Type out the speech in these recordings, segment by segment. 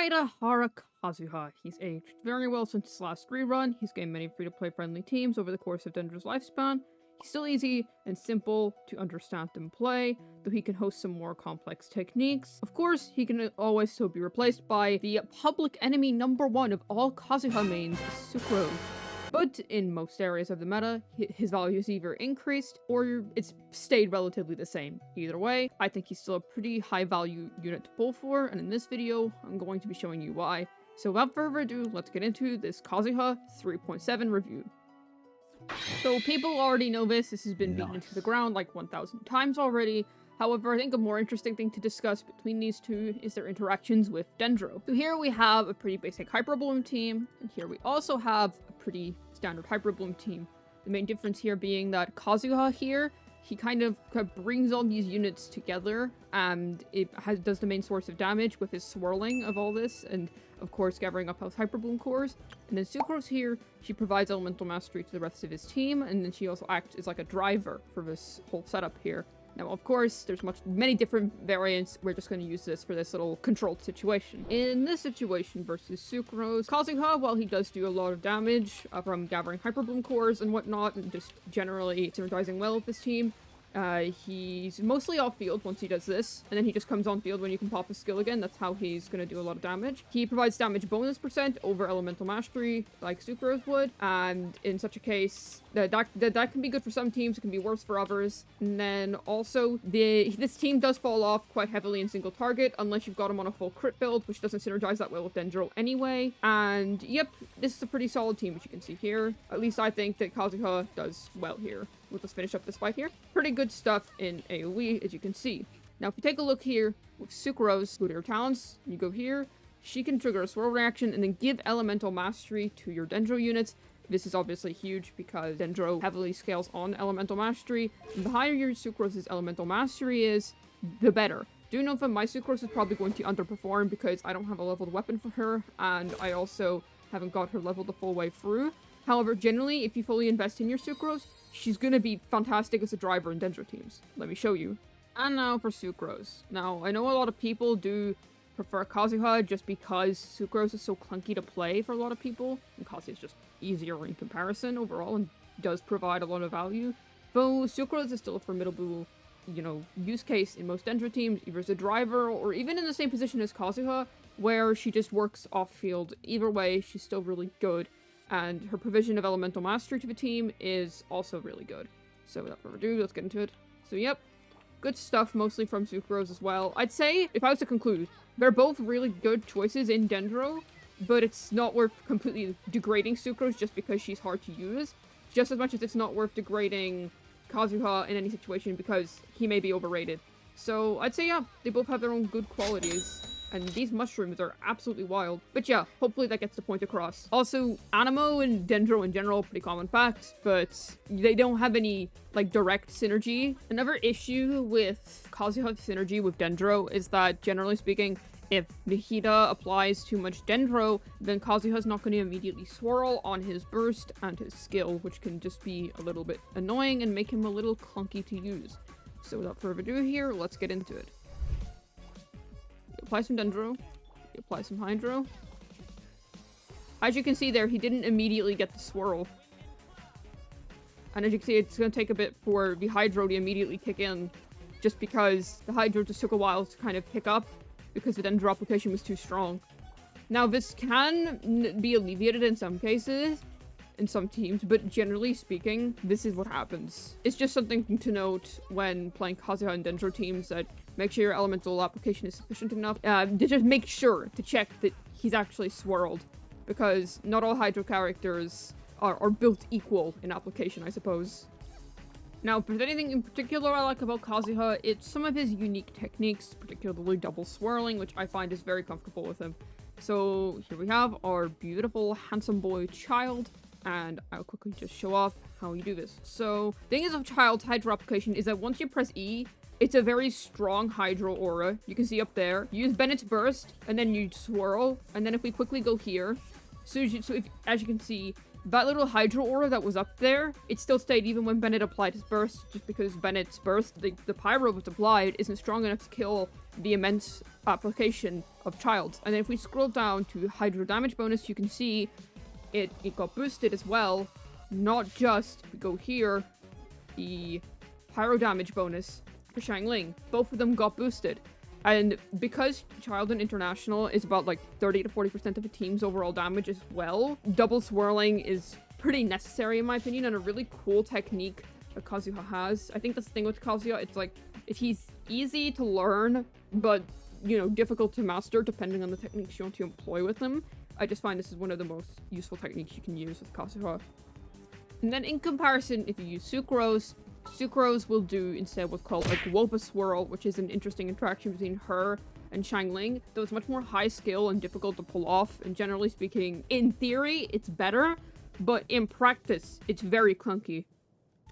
Kazuha Kazuha. He's aged very well since his last rerun. He's gained many free-to-play friendly teams over the course of Dendro's lifespan. He's still easy and simple to understand and play, though he can host some more complex techniques. Of course, he can always still be replaced by the public enemy #1 of all Kazuha mains, Sucrose. But in most areas of the meta, his value has either increased or it's stayed relatively the same. Either way, I think he's still a pretty high value unit to pull for, and in this video, I'm going to be showing you why. So without further ado, let's get into this Kazuha 3.7 review. So people already know this has been beaten into the ground like 1,000 times already. However, I think a more interesting thing to discuss between these two is their interactions with Dendro. So here we have a pretty basic Hyper Bloom team, and here we also have a pretty standard Hyper Bloom team. The main difference here being that Kazuha here, he kind of brings all these units together, and it does the main source of damage with his swirling of all this, and of course gathering up those Hyper Bloom cores. And then Sucrose here, she provides elemental mastery to the rest of his team, and then she also acts as like a driver for this whole setup here. Now, of course, there's many different variants. We're just going to use this for this little controlled situation. In this situation versus Sucrose, Kazuha, while he does do a lot of damage from gathering Hyper Bloom cores and whatnot, and just generally synergizing well with his team, he's mostly off-field once he does this, and then he just comes on-field when you can pop his skill again. That's how he's going to do a lot of damage. He provides damage bonus % over elemental mastery, like Sucrose would, and in such a case, that can be good for some teams, it can be worse for others. And then also, this team does fall off quite heavily in single target, unless you've got him on a full crit build, which doesn't synergize that well with Dendro anyway. And yep, this is a pretty solid team, as you can see here. At least I think that Kazuha does well here. We'll just finish up this fight here. Pretty good stuff in AoE, as you can see. Now, if you take a look here with Sucrose, go to your talents, you go here, she can trigger a swirl reaction and then give elemental mastery to your Dendro units. This is obviously huge because Dendro heavily scales on elemental mastery, and the higher your Sucrose's elemental mastery is, the better. Do note that my Sucrose is probably going to underperform because I don't have a leveled weapon for her, and I also haven't got her leveled the full way through. However, generally, if you fully invest in your Sucrose, she's gonna be fantastic as a driver in Dendro teams. Let me show you. And now for Sucrose. Now, I know a lot of people do prefer Kazuha just because Sucrose is so clunky to play for a lot of people, and Kazuha is just easier in comparison overall and does provide a lot of value. Though Sucrose is still a formidable, use case in most Dendro teams, either as a driver or even in the same position as Kazuha, where she just works off-field. Either way, she's still really good. And her provision of elemental mastery to the team is also really good. So without further ado, let's get into it. So yep, good stuff mostly from Sucrose as well. I'd say, if I was to conclude, they're both really good choices in Dendro, but it's not worth completely degrading Sucrose just because she's hard to use, just as much as it's not worth degrading Kazuha in any situation because he may be overrated. So I'd say, yeah, they both have their own good qualities. And these mushrooms are absolutely wild. But yeah, hopefully that gets the point across. Also, Animo and Dendro in general, pretty common facts, but they don't have any, direct synergy. Another issue with Kazuha's synergy with Dendro is that, generally speaking, if Nihida applies too much Dendro, then Kazuha's not going to immediately swirl on his burst and his skill, which can just be a little bit annoying and make him a little clunky to use. So without further ado here, let's get into it. Apply some Dendro, apply some Hydro. As you can see there, he didn't immediately get the swirl. And as you can see, it's going to take a bit for the Hydro to immediately kick in, just because the Hydro just took a while to kind of pick up, because the Dendro application was too strong. Now, this can be alleviated in some cases, in some teams, but generally speaking, this is what happens. It's just something to note when playing Kazuha and Dendro teams, that make sure your elemental application is sufficient enough. To just make sure to check that he's actually swirled, because not all Hydro characters are built equal in application, I suppose. Now, if there's anything in particular I like about Kazuha, it's some of his unique techniques, particularly double swirling, which I find is very comfortable with him. So here we have our beautiful, handsome boy child, and I'll quickly just show off how you do this. So, the thing is of Child's Hydro application is that once you press E, it's a very strong Hydro aura. You can see up there. You use Bennett's Burst, and then you swirl, and then if we quickly go here, as you can see, that little Hydro Aura that was up there, it still stayed even when Bennett applied his burst, just because Bennett's burst, the Pyro was applied, isn't strong enough to kill the immense application of Childs. And then if we scroll down to Hydro damage bonus, you can see it got boosted as well. Not just, if we go here, the Pyro damage bonus for Xiangling. Both of them got boosted. And because Child and International is about like 30 to 40% of a team's overall damage as well, double swirling is pretty necessary in my opinion, and a really cool technique that Kazuha has. I think that's the thing with Kazuha, it's like, he's easy to learn, but, you know, difficult to master depending on the techniques you want to employ with him. I just find this is one of the most useful techniques you can use with Kazuha. And then in comparison, if you use Sucrose, Sucrose will do instead what's called a Guoba Swirl, which is an interesting interaction between her and Xiangling, though it's much more high skill and difficult to pull off, and generally speaking, in theory, it's better, but in practice, it's very clunky.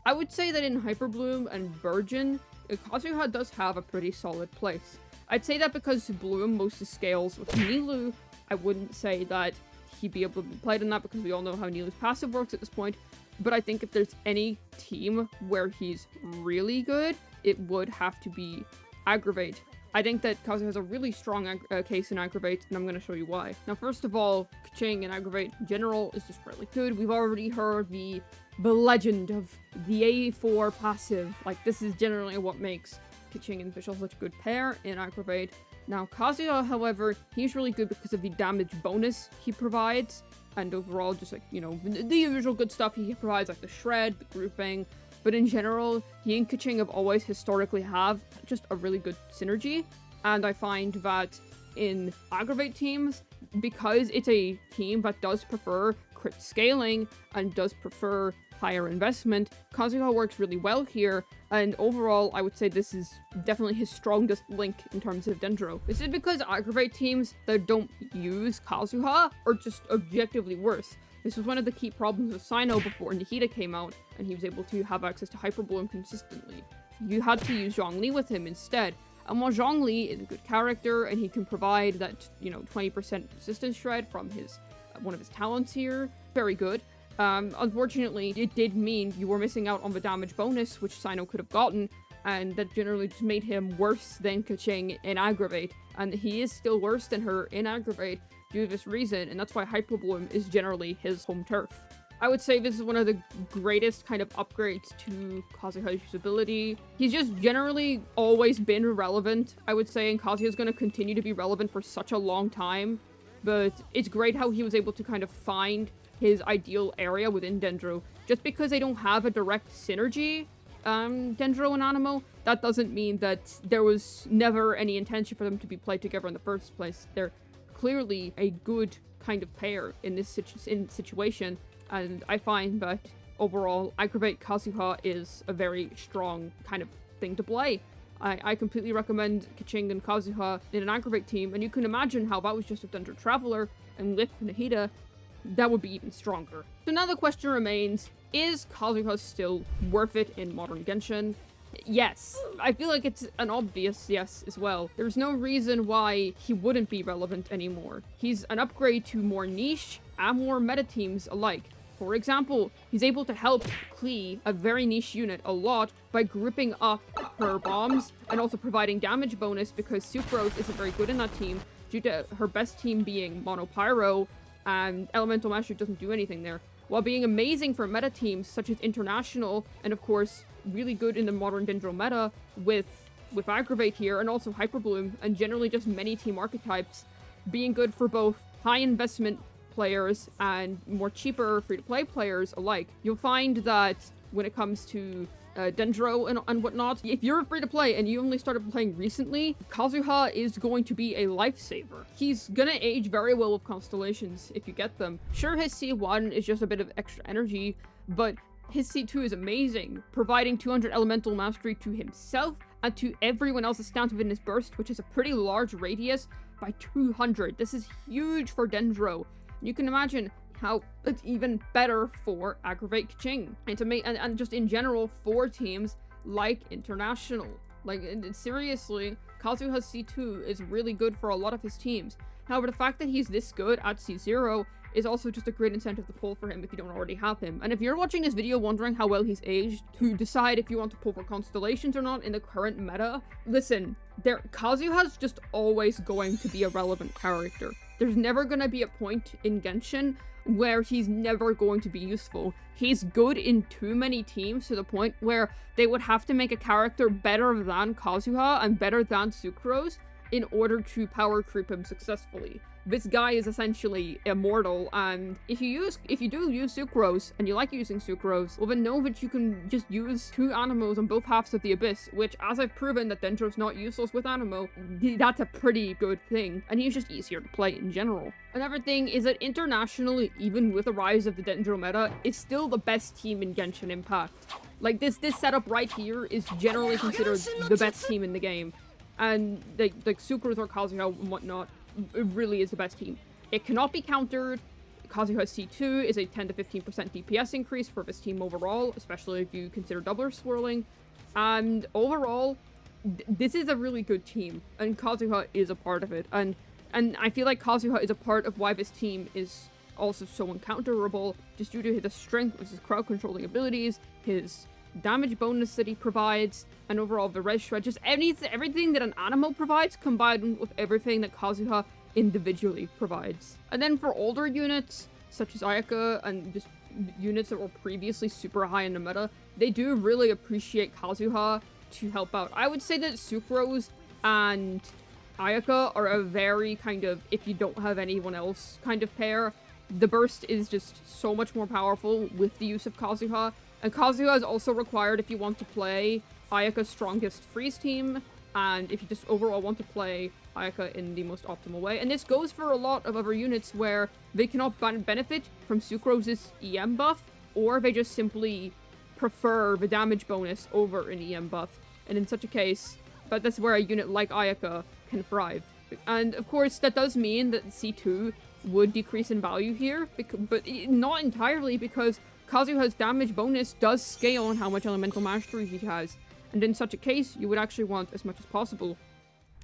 I would say that in Hyper Bloom and Virgin, Kazuha does have a pretty solid place. I'd say that because Bloom mostly scales with Nilou, I wouldn't say that he'd be able to be played in that because we all know how Nilou's passive works at this point. But I think if there's any team where he's really good, it would have to be Aggravate. I think that Kazuha has a really strong case in Aggravate, and I'm going to show you why. Now, first of all, Keqing and Aggravate in general is just really good. We've already heard the legend of the A4 passive. Like, this is generally what makes Keqing and Fischl such a good pair in Aggravate. Now, Kazuha, however, he's really good because of the damage bonus he provides. And overall, just like, you know, the usual good stuff he provides, like the shred, the grouping. But in general, he and Keqing have always historically have just a really good synergy. And I find that in Aggravate teams, because it's a team that does prefer crit scaling and does prefer higher investment, Kazuha works really well here, and overall I would say this is definitely his strongest link in terms of Dendro. This is because Aggravate teams that don't use Kazuha are just objectively worse. This was one of the key problems with Sino before Nihida came out, and he was able to have access to Hyper Bloom consistently. You had to use Zhongli with him instead. And while Zhongli is a good character, and he can provide that, you know, 20% resistance shred from his one of his talents here, very good. Unfortunately, it did mean you were missing out on the damage bonus, which Sino could have gotten, and that generally just made him worse than Keqing in Aggravate. And he is still worse than her in Aggravate due to this reason, and that's why Hyper Bloom is generally his home turf. I would say this is one of the greatest kind of upgrades to Kazuha's usability. He's just generally always been relevant, I would say, and Kazuha's going to continue to be relevant for such a long time. But it's great how he was able to kind of find his ideal area within Dendro. Just because they don't have a direct synergy, Dendro and Anemo, that doesn't mean that there was never any intention for them to be played together in the first place. They're clearly a good kind of pair in this situation, and I find that overall, Aggravate Kazuha is a very strong kind of thing to play. I completely recommend Keqing and Kazuha in an Aggravate team, and you can imagine how that was just with Dendro Traveler and Lith Nihida, that would be even stronger. So now the question remains, is Kazuha still worth it in modern Genshin? Yes. I feel like it's an obvious yes as well. There's no reason why he wouldn't be relevant anymore. He's an upgrade to more niche and more meta teams alike. For example, he's able to help Klee, a very niche unit, a lot by grouping up her bombs and also providing damage bonus because Sucrose isn't very good in that team due to her best team being Mono Pyro, and Elemental Mastery doesn't do anything there, while being amazing for meta teams such as International, and of course really good in the modern Dendro meta with Aggravate here, and also Hyper Bloom, and generally just many team archetypes, being good for both high investment players and more cheaper free-to-play players alike. You'll find that when it comes to Dendro and whatnot, if you're free-to-play and you only started playing recently, Kazuha is going to be a lifesaver. He's gonna age very well with Constellations if you get them. Sure, his C1 is just a bit of extra energy, but his C2 is amazing, providing 200 elemental mastery to himself and to everyone else that's down within his burst, which is a pretty large radius by 200. This is huge for Dendro. You can imagine how it's even better for Aggravate Keqing, and just in general for teams like International. Like, seriously, Kazuha's C2 is really good for a lot of his teams. However, the fact that he's this good at C0 is also just a great incentive to pull for him if you don't already have him. And if you're watching this video wondering how well he's aged, to decide if you want to pull for Constellations or not in the current meta, listen, Kazuha's just always going to be a relevant character. There's never going to be a point in Genshin where he's never going to be useful. He's good in too many teams to the point where they would have to make a character better than Kazuha and better than Sucrose in order to power creep him successfully. This guy is essentially immortal, and if you do use Sucrose, and you like using Sucrose, well then know that you can just use 2 Animos on both halves of the Abyss, which, as I've proven that Dendro's not useless with Animo, that's a pretty good thing, and he's just easier to play in general. Another thing is that internationally, even with the rise of the Dendro meta, is still the best team in Genshin Impact. Like, this setup right here is generally considered the best team in the game. And like Sucrose or Kazuha and whatnot, it really is the best team. It cannot be countered. Kazuha's C2 is a 10 to 15% DPS increase for this team overall, especially if you consider doubler swirling. And overall, this is a really good team, and Kazuha is a part of it. And I feel like Kazuha is a part of why this team is also so uncounterable, just due to the strength of his crowd controlling abilities, his damage bonus that he provides, and overall the res shred, just everything that an Animo provides combined with everything that Kazuha individually provides. And then for older units, such as Ayaka and just units that were previously super high in the meta, they do really appreciate Kazuha to help out. I would say that Sucrose and Ayaka are a very kind of, if you don't have anyone else kind of pair. The burst is just so much more powerful with the use of Kazuha. And Kazuha is also required if you want to play Ayaka's strongest freeze team, and if you just overall want to play Ayaka in the most optimal way. And this goes for a lot of other units where they cannot benefit from Sucrose's EM buff, or they just simply prefer the damage bonus over an EM buff. And in such a case, but that's where a unit like Ayaka can thrive. And of course, that does mean that C2 would decrease in value here, but not entirely, because Kazuha's damage bonus does scale on how much elemental mastery he has, and in such a case, you would actually want as much as possible.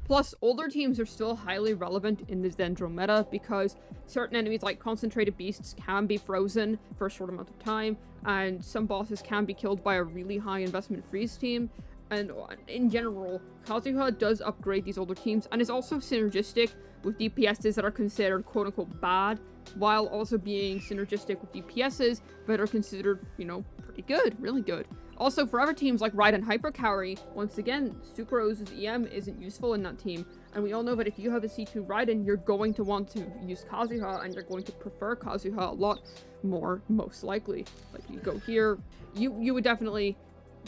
Plus, older teams are still highly relevant in this Dendro meta, because certain enemies like concentrated beasts can be frozen for a short amount of time, and some bosses can be killed by a really high investment freeze team. And in general, Kazuha does upgrade these older teams, and is also synergistic with DPSs that are considered quote-unquote bad, while also being synergistic with DPSs that are considered, you know, pretty good, really good. Also, for other teams like Raiden Hyper Carry, once again, Sucrose's EM isn't useful in that team, and we all know that if you have a C2 Raiden, you're going to want to use Kazuha, and you're going to prefer Kazuha a lot more, most likely. Like, you go here, you would definitely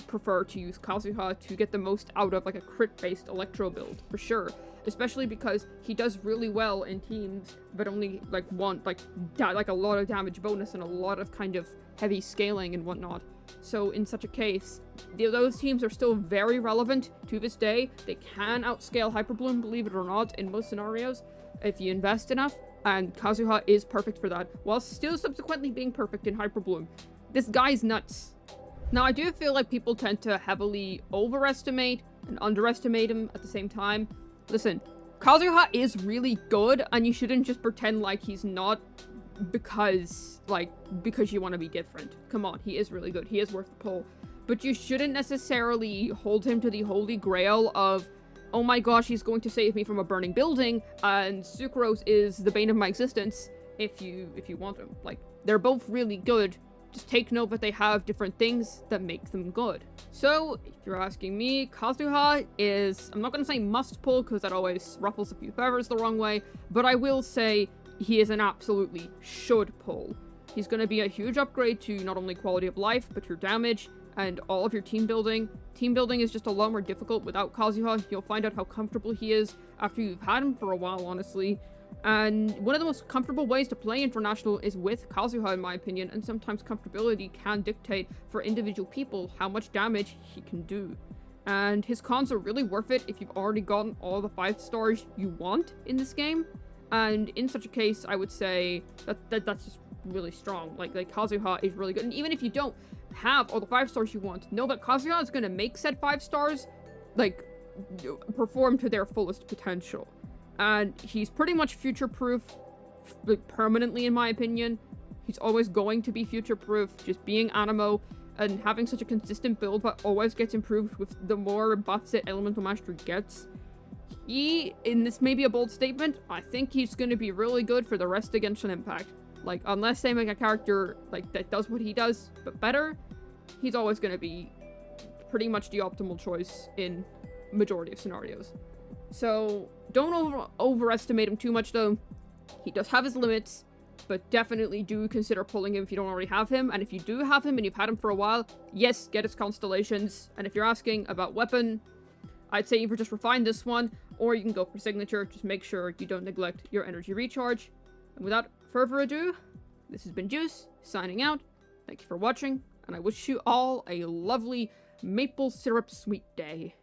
prefer to use Kazuha to get the most out of like a crit-based Electro build, for sure. Especially because he does really well in teams that only like want like a lot of damage bonus and a lot of kind of heavy scaling and whatnot. So in such a case, those teams are still very relevant to this day. They can outscale Hyperbloom, believe it or not, in most scenarios if you invest enough, and Kazuha is perfect for that, while still subsequently being perfect in Hyperbloom. This guy's nuts. Now, I do feel like people tend to heavily overestimate and underestimate him at the same time. Listen, Kazuha is really good, and you shouldn't just pretend like he's not because you want to be different. Come on, he is really good. He is worth the pull. But you shouldn't necessarily hold him to the holy grail of, oh my gosh, he's going to save me from a burning building, and Sucrose is the bane of my existence if you want him. Like, they're both really good. Just take note that they have different things that make them good. So, if you're asking me, Kazuha is, I'm not going to say must pull, because that always ruffles a few feathers the wrong way, but I will say he is an absolutely should pull. He's going to be a huge upgrade to not only quality of life, but your damage, and all of your team building. Team building is just a lot more difficult without Kazuha. You'll find out how comfortable he is after you've had him for a while, honestly. And one of the most comfortable ways to play International is with Kazuha, in my opinion, and sometimes comfortability can dictate for individual people how much damage he can do. And his cons are really worth it if you've already gotten all the 5 stars you want in this game. And in such a case, I would say that's just really strong. Like Kazuha is really good. And even if you don't have all the 5 stars you want, know that Kazuha is going to make said 5 stars, like, perform to their fullest potential. And he's pretty much future-proof, like, permanently in my opinion. He's always going to be future-proof, just being Animo and having such a consistent build that always gets improved with the more buffs that Elemental Mastery gets. And this may be a bold statement, I think he's going to be really good for the rest of Genshin Impact. Like, unless they make a character, like, that does what he does, but better, he's always going to be pretty much the optimal choice in majority of scenarios. So, don't overestimate him too much, though. He does have his limits, but definitely do consider pulling him if you don't already have him. And if you do have him and you've had him for a while, yes, get his Constellations. And if you're asking about weapon, I'd say either just refine this one, or you can go for signature. Just make sure you don't neglect your energy recharge. And without further ado, this has been Juice, signing out. Thank you for watching, and I wish you all a lovely maple syrup sweet day.